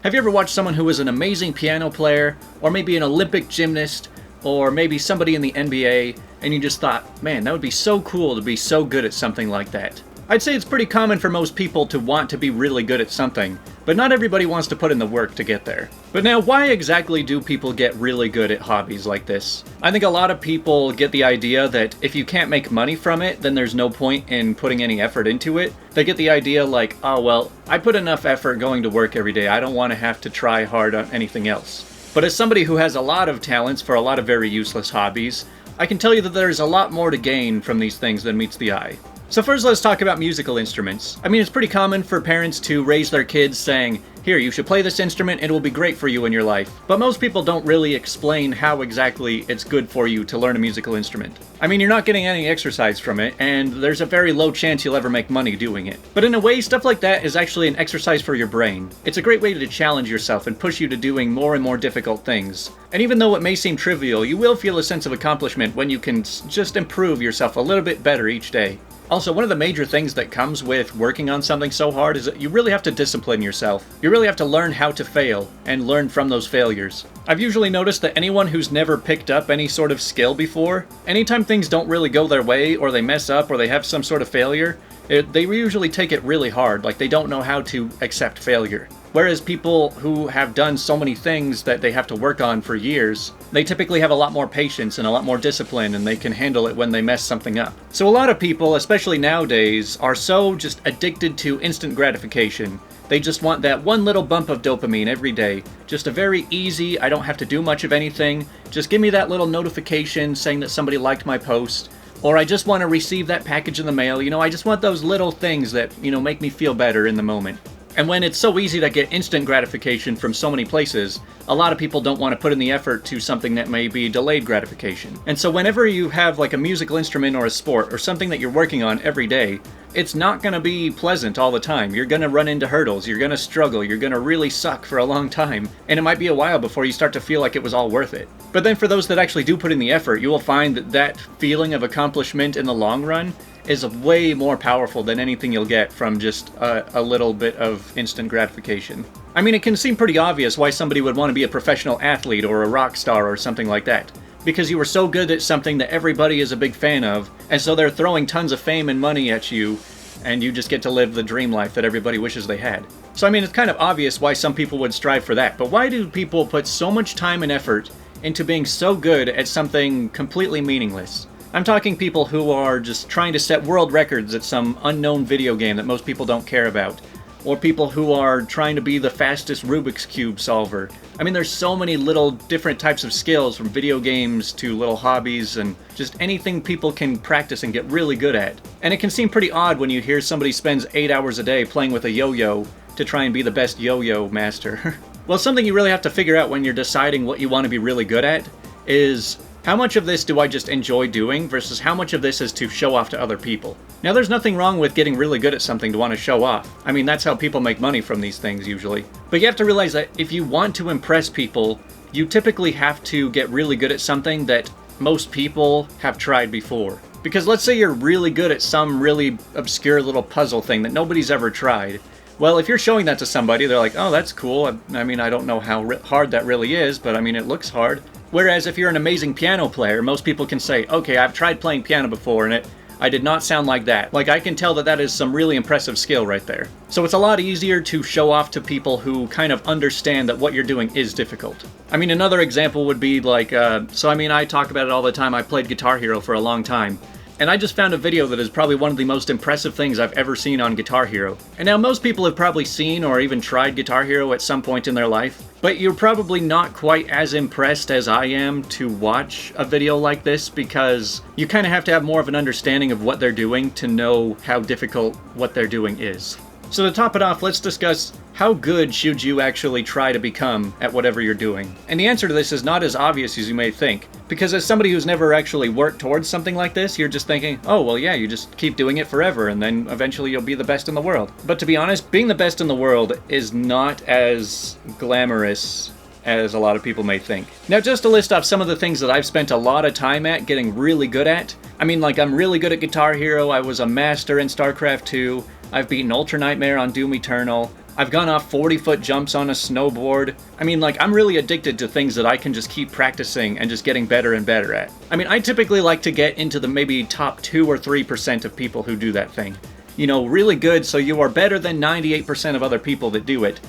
Have you ever watched someone who was an amazing piano player, or maybe an Olympic gymnast, or maybe somebody in the NBA, and you just thought, man, that would be so cool to be so good at something like that? I'd say it's pretty common for most people to want to be really good at something, but not everybody wants to put in the work to get there. But now, why exactly do people get really good at hobbies like this? I think a lot of people get the idea that if you can't make money from it, then there's no point in putting any effort into it. They get the idea like, oh well, I put enough effort going to work every day, I don't want to have to try hard on anything else. But as somebody who has a lot of talents for a lot of very useless hobbies, I can tell you that there's a lot more to gain from these things than meets the eye. So first, let's talk about musical instruments. I mean, it's pretty common for parents to raise their kids saying, here, you should play this instrument, it will be great for you in your life. But most people don't really explain how exactly it's good for you to learn a musical instrument. I mean, you're not getting any exercise from it, and there's a very low chance you'll ever make money doing it. But in a way, stuff like that is actually an exercise for your brain. It's a great way to challenge yourself and push you to doing more and more difficult things. And even though it may seem trivial, you will feel a sense of accomplishment when you can just improve yourself a little bit better each day. Also, one of the major things that comes with working on something so hard is that you really have to discipline yourself. You really have to learn how to fail and learn from those failures. I've usually noticed that anyone who's never picked up any sort of skill before, anytime things don't really go their way, or they mess up, or they have some sort of failure, they usually take it really hard, like they don't know how to accept failure. Whereas people who have done so many things that they have to work on for years, they typically have a lot more patience and a lot more discipline, and they can handle it when they mess something up. So a lot of people, especially nowadays, are so just addicted to instant gratification. They just want that one little bump of dopamine every day. Just a very easy, I don't have to do much of anything, just give me that little notification saying that somebody liked my post. Or I just want to receive that package in the mail. I just want those little things that, make me feel better in the moment. And when it's so easy to get instant gratification from so many places, a lot of people don't want to put in the effort to something that may be delayed gratification. And so whenever you have like a musical instrument or a sport or something that you're working on every day, it's not going to be pleasant all the time. You're going to run into hurdles, you're going to struggle, you're going to really suck for a long time, and it might be a while before you start to feel like it was all worth it. But then for those that actually do put in the effort, you will find that that feeling of accomplishment in the long run is way more powerful than anything you'll get from just a little bit of instant gratification. I mean, it can seem pretty obvious why somebody would want to be a professional athlete or a rock star or something like that. Because you were so good at something that everybody is a big fan of, and so they're throwing tons of fame and money at you, and you just get to live the dream life that everybody wishes they had. So I mean, it's kind of obvious why some people would strive for that, but why do people put so much time and effort into being so good at something completely meaningless? I'm talking people who are just trying to set world records at some unknown video game that most people don't care about. Or people who are trying to be the fastest Rubik's Cube solver. I mean, there's so many little different types of skills, from video games to little hobbies and just anything people can practice and get really good at. And it can seem pretty odd when you hear somebody spends 8 hours a day playing with a yo-yo to try and be the best yo-yo master. Well, something you really have to figure out when you're deciding what you want to be really good at is, how much of this do I just enjoy doing versus how much of this is to show off to other people? Now, there's nothing wrong with getting really good at something to want to show off. I mean, that's how people make money from these things usually. But you have to realize that if you want to impress people, you typically have to get really good at something that most people have tried before. Because let's say you're really good at some really obscure little puzzle thing that nobody's ever tried. Well, if you're showing that to somebody, they're like, oh, that's cool. I mean, I don't know how hard that really is, but I mean, it looks hard. Whereas if you're an amazing piano player, most people can say, okay, I've tried playing piano before and I did not sound like that. Like, I can tell that that is some really impressive skill right there. So it's a lot easier to show off to people who kind of understand that what you're doing is difficult. I mean, another example would be like, I talk about it all the time. I played Guitar Hero for a long time. And I just found a video that is probably one of the most impressive things I've ever seen on Guitar Hero. And now most people have probably seen or even tried Guitar Hero at some point in their life, but you're probably not quite as impressed as I am to watch a video like this, because you kind of have to have more of an understanding of what they're doing to know how difficult what they're doing is. So to top it off, let's discuss how good should you actually try to become at whatever you're doing. And the answer to this is not as obvious as you may think, because as somebody who's never actually worked towards something like this, you're just thinking, oh, well, yeah, you just keep doing it forever, and then eventually you'll be the best in the world. But to be honest, being the best in the world is not as glamorous as a lot of people may think. Now, just to list off some of the things that I've spent a lot of time at getting really good at. I mean, like, I'm really good at Guitar Hero, I was a master in StarCraft 2, I've beaten Ultra Nightmare on Doom Eternal, I've gone off 40-foot jumps on a snowboard. I mean, like, I'm really addicted to things that I can just keep practicing and just getting better and better at. I mean, I typically like to get into the maybe top 2 or 3% of people who do that thing. You know, really good, so you are better than 98% of other people that do it.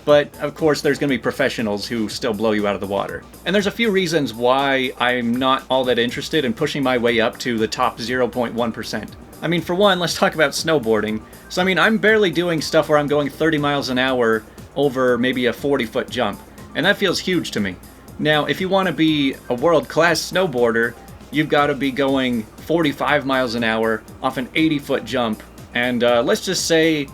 But, of course, there's going to be professionals who still blow you out of the water. And there's a few reasons why I'm not all that interested in pushing my way up to the top 0.1%. I mean, for one, let's talk about snowboarding. So, I mean, I'm barely doing stuff where I'm going 30 miles an hour over maybe a 40-foot jump. And that feels huge to me. Now, if you want to be a world-class snowboarder, you've got to be going 45 miles an hour off an 80-foot jump. And let's just say,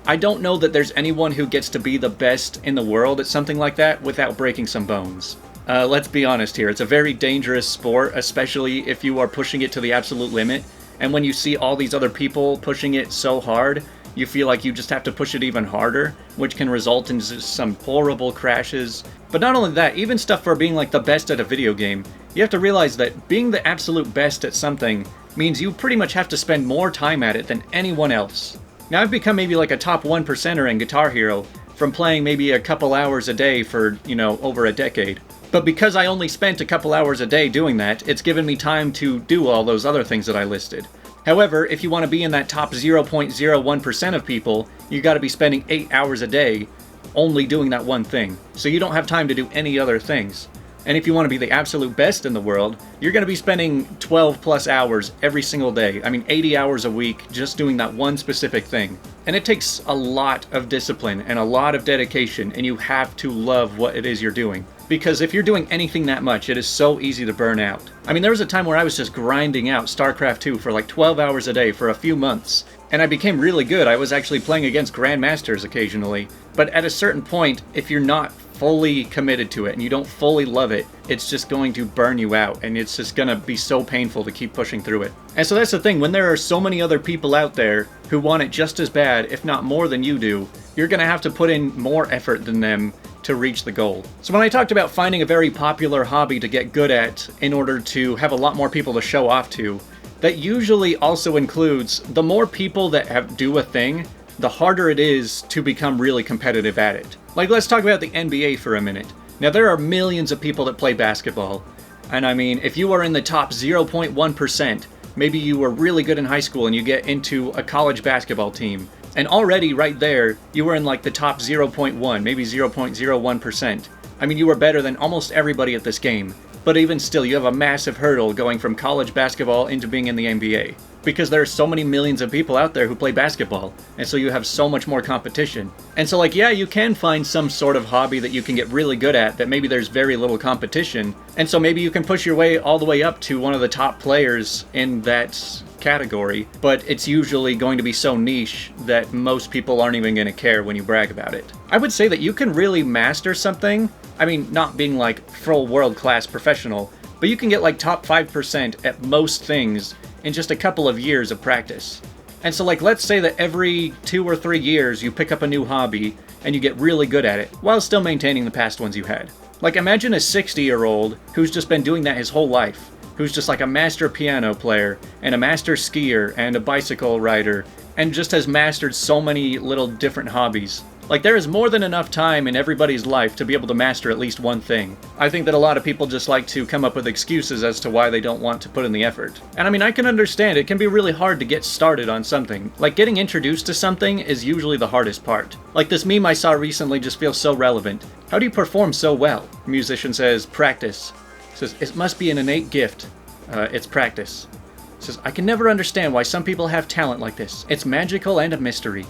I don't know that there's anyone who gets to be the best in the world at something like that without breaking some bones. Let's be honest here, it's a very dangerous sport, especially if you are pushing it to the absolute limit. And when you see all these other people pushing it so hard, you feel like you just have to push it even harder, which can result in just some horrible crashes. But not only that, even stuff for being like the best at a video game, you have to realize that being the absolute best at something means you pretty much have to spend more time at it than anyone else. Now, I've become maybe like a top 1%er in Guitar Hero from playing maybe a couple hours a day for, you know, over a decade. But because I only spent a couple hours a day doing that, it's given me time to do all those other things that I listed. However, if you want to be in that top 0.01% of people, you got to be spending 8 hours a day only doing that one thing. So you don't have time to do any other things. And if you want to be the absolute best in the world, you're going to be spending 12 plus hours every single day. I mean, 80 hours a week just doing that one specific thing. And it takes a lot of discipline and a lot of dedication, and you have to love what it is you're doing. Because if you're doing anything that much, it is so easy to burn out. I mean, there was a time where I was just grinding out StarCraft 2 for like 12 hours a day for a few months. And I became really good. I was actually playing against Grandmasters occasionally. But at a certain point, if you're not fully committed to it and you don't fully love it, it's just going to burn you out, and it's just gonna be so painful to keep pushing through it. And so that's the thing, when there are so many other people out there who want it just as bad, if not more than you do, you're gonna have to put in more effort than them to reach the goal. So when I talked about finding a very popular hobby to get good at in order to have a lot more people to show off to, that usually also includes the more people that do a thing, the harder it is to become really competitive at it. Like, let's talk about the NBA for a minute. Now, there are millions of people that play basketball. And I mean, if you are in the top 0.1%, maybe you were really good in high school and you get into a college basketball team, and already right there, you were in like the top 0.1, maybe 0.01%. I mean, you were better than almost everybody at this game. But even still, you have a massive hurdle going from college basketball into being in the NBA. Because there are so many millions of people out there who play basketball, and so you have so much more competition. And so, like, yeah, you can find some sort of hobby that you can get really good at that maybe there's very little competition, and so maybe you can push your way all the way up to one of the top players in that category, but it's usually going to be so niche that most people aren't even going to care when you brag about it. I would say that you can really master something, I mean, not being like full world-class professional, but you can get like top 5% at most things in just a couple of years of practice. And so, like, let's say that every 2 or 3 years you pick up a new hobby and you get really good at it while still maintaining the past ones you had. Like, imagine a 60-year-old who's just been doing that his whole life, who's just like a master piano player and a master skier and a bicycle rider and just has mastered so many little different hobbies. Like, there is more than enough time in everybody's life to be able to master at least one thing. I think that a lot of people just like to come up with excuses as to why they don't want to put in the effort. And I mean, I can understand it can be really hard to get started on something. Like, getting introduced to something is usually the hardest part. Like, this meme I saw recently just feels so relevant. How do you perform so well? A musician says, practice. Says, it must be an innate gift. It's practice. Says, I can never understand why some people have talent like this. It's magical and a mystery.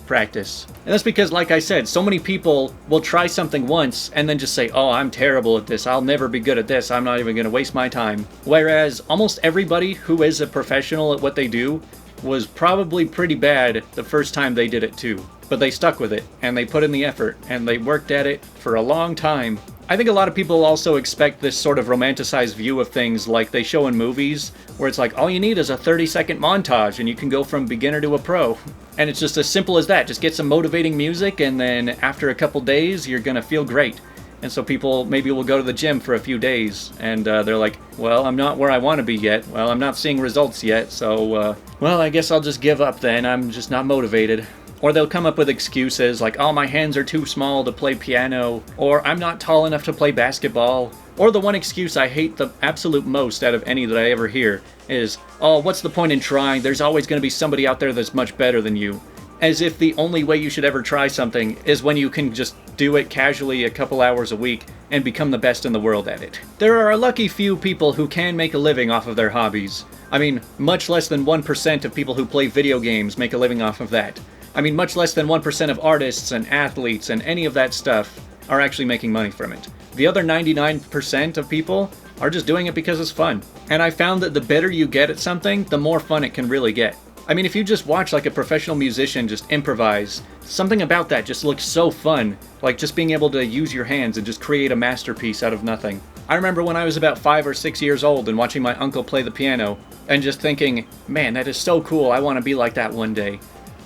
Practice. And that's because, like I said, so many people will try something once and then just say, oh, I'm terrible at this, I'll never be good at this, I'm not even going to waste my time. Whereas almost everybody who is a professional at what they do was probably pretty bad the first time they did it too. But they stuck with it, and they put in the effort, and they worked at it for a long time. I think a lot of people also expect this sort of romanticized view of things like they show in movies, where it's like, all you need is a 30-second montage and you can go from beginner to a pro. And it's just as simple as that. Just get some motivating music, and then after a couple days, you're gonna feel great. And so people maybe will go to the gym for a few days, and they're like, well, I'm not where I want to be yet. Well, I'm not seeing results yet, so, well, I guess I'll just give up then. I'm just not motivated. Or they'll come up with excuses like, oh, my hands are too small to play piano, or I'm not tall enough to play basketball. Or the one excuse I hate the absolute most out of any that I ever hear is, oh, what's the point in trying? There's always going to be somebody out there that's much better than you. As if the only way you should ever try something is when you can just do it casually a couple hours a week and become the best in the world at it. There are a lucky few people who can make a living off of their hobbies. I mean, much less than 1% of people who play video games make a living off of that. I mean, much less than 1% of artists and athletes and any of that stuff are actually making money from it. The other 99% of people are just doing it because it's fun. And I found that the better you get at something, the more fun it can really get. I mean, if you just watch like a professional musician just improvise, something about that just looks so fun. Like just being able to use your hands and just create a masterpiece out of nothing. I remember when I was about 5 or 6 years old and watching my uncle play the piano and just thinking, man, that is so cool, I want to be like that one day.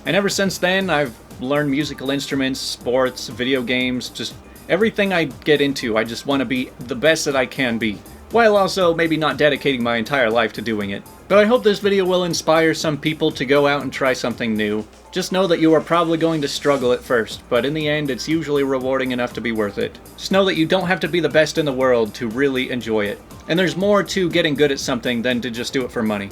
And ever since then, I've learned musical instruments, sports, video games, just everything I get into, I just want to be the best that I can be, while also maybe not dedicating my entire life to doing it. But I hope this video will inspire some people to go out and try something new. Just know that you are probably going to struggle at first, but in the end it's usually rewarding enough to be worth it. Just know that you don't have to be the best in the world to really enjoy it. And there's more to getting good at something than to just do it for money.